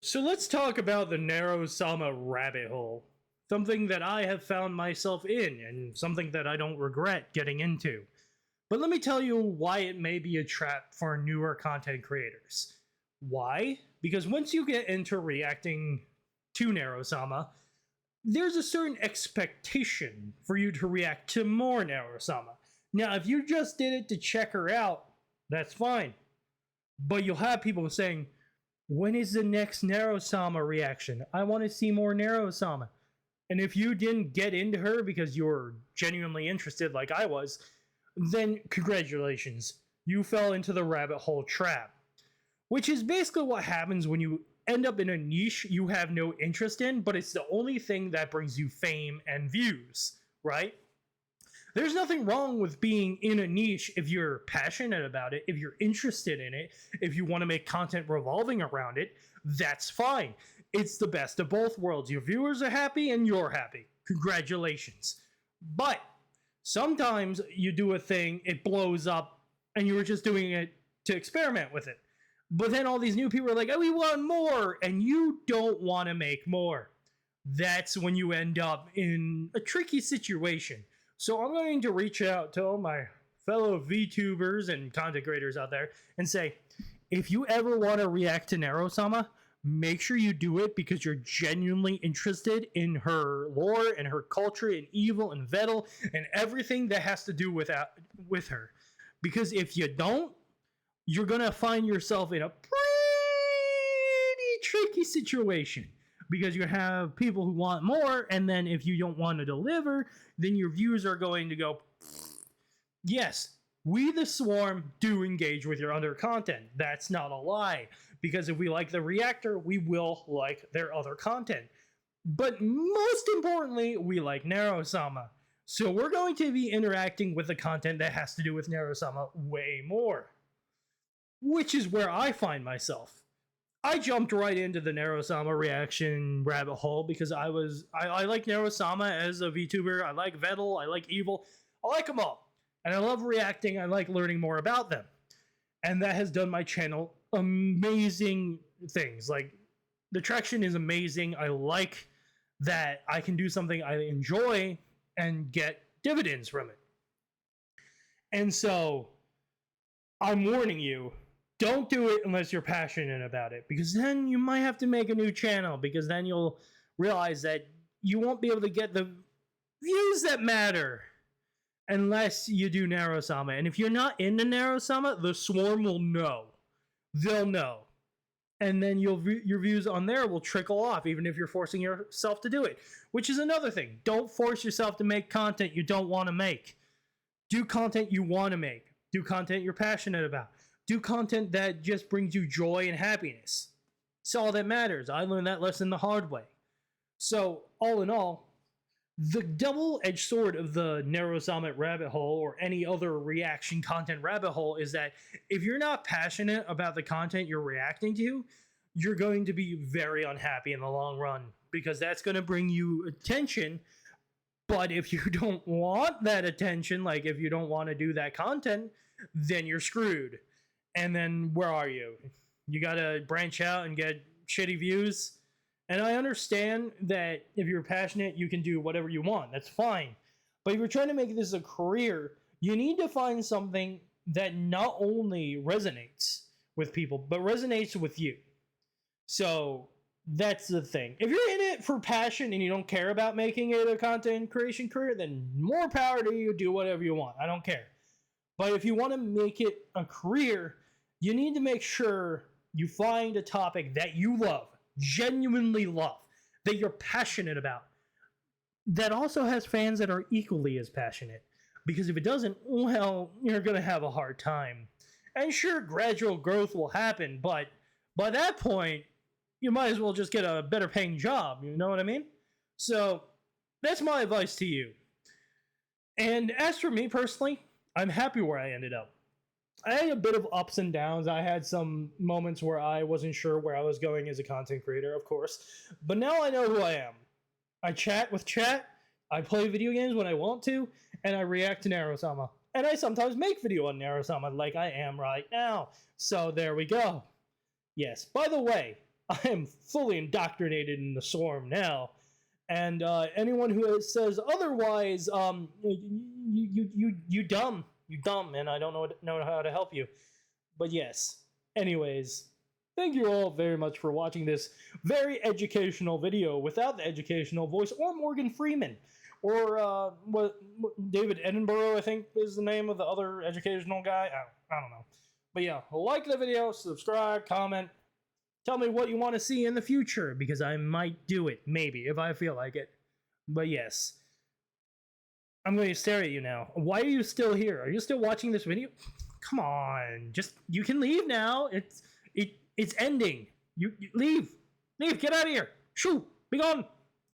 So let's talk about the Neuro-Sama rabbit hole. Something that I have found myself in, and something that I don't regret getting into. But let me tell you why it may be a trap for newer content creators. Why? Because once you get into reacting to Neuro-Sama, there's a certain expectation for you to react to more Neuro-Sama. Now, if you just did it to check her out, that's fine. But you'll have people saying, when is the next Neuro-Sama reaction? I want to see more Neuro-Sama. And if you didn't get into her because you were genuinely interested like I was, then congratulations. You fell into the rabbit hole trap. Which is basically what happens when you end up in a niche you have no interest in, but it's the only thing that brings you fame and views, right? There's nothing wrong with being in a niche if you're passionate about it, if you're interested in it, if you want to make content revolving around it, that's fine. It's the best of both worlds. Your viewers are happy and you're happy. Congratulations. But sometimes you do a thing, it blows up, and you were just doing it to experiment with it. But then all these new people are like, oh, we want more, and you don't want to make more. That's when you end up in a tricky situation. So I'm going to reach out to all my fellow VTubers and content creators out there and say, if you ever want to react to Neuro-Sama, make sure you do it because you're genuinely interested in her lore and her culture and evil and Vettel and everything that has to do with her. Because if you don't, you're going to find yourself in a pretty tricky situation. Because you have people who want more, and then if you don't want to deliver, then your views are going to go, yes, we the Swarm do engage with your other content. That's not a lie. Because if we like the reactor, we will like their other content. But most importantly, we like Neuro-Sama. So we're going to be interacting with the content that has to do with Neuro-Sama way more. Which is where I find myself. I jumped right into the Neuro-Sama reaction rabbit hole because I like Neuro-Sama as a VTuber. I like Vettel. I like Evil. I like them all. And I love reacting. I like learning more about them. And that has done my channel amazing things. Like, the traction is amazing. I like that I can do something I enjoy and get dividends from it. And so, I'm warning you, don't do it unless you're passionate about it, because then you might have to make a new channel, because then you'll realize that you won't be able to get the views that matter unless you do Neuro-Sama. And if you're not into Neuro-Sama, the Swarm will know. They'll know. And then your views on there will trickle off, even if you're forcing yourself to do it. Which is another thing. Don't force yourself to make content you don't want to make. Do content you want to make. Do content you're passionate about. Do content that just brings you joy and happiness. It's all that matters. I learned that lesson the hard way. So, all in all, the double-edged sword of the Neuro-Sama rabbit hole or any other reaction content rabbit hole is that if you're not passionate about the content you're reacting to, you're going to be very unhappy in the long run, because that's going to bring you attention. But if you don't want that attention, like if you don't want to do that content, then you're screwed. And then where are you? You gotta branch out and get shitty views. And I understand that if you're passionate, you can do whatever you want. That's fine. But if you're trying to make this a career, you need to find something that not only resonates with people, but resonates with you. So that's the thing. If you're in it for passion and you don't care about making it a content creation career, then more power to you. Do whatever you want. I don't care. But if you want to make it a career, you need to make sure you find a topic that you love, genuinely love, that you're passionate about, that also has fans that are equally as passionate. Because if it doesn't, well, you're going to have a hard time. And sure, gradual growth will happen, but by that point, you might as well just get a better paying job, you know what I mean? So, that's my advice to you. And as for me personally, I'm happy where I ended up. I had a bit of ups and downs. I had some moments where I wasn't sure where I was going as a content creator, of course. But now I know who I am. I chat with chat, I play video games when I want to, and I react to Neuro-Sama. And I sometimes make video on Neuro-Sama like I am right now. So there we go. Yes, by the way, I am fully indoctrinated in the swarm now. And anyone who says otherwise, you dumb, and I don't know how to help you. But yes. Anyways, thank you all very much for watching this very educational video without the educational voice or Morgan Freeman or what David Edinburgh, I think is the name of the other educational guy. I don't know. But yeah, like the video, subscribe, comment. Tell me what you want to see in the future, because I might do it, maybe, if I feel like it. But yes. I'm going to stare at you now. Why are you still here? Are you still watching this video? Come on. You can leave now. It's ending. You leave. Leave, get out of here. Shoo, be gone.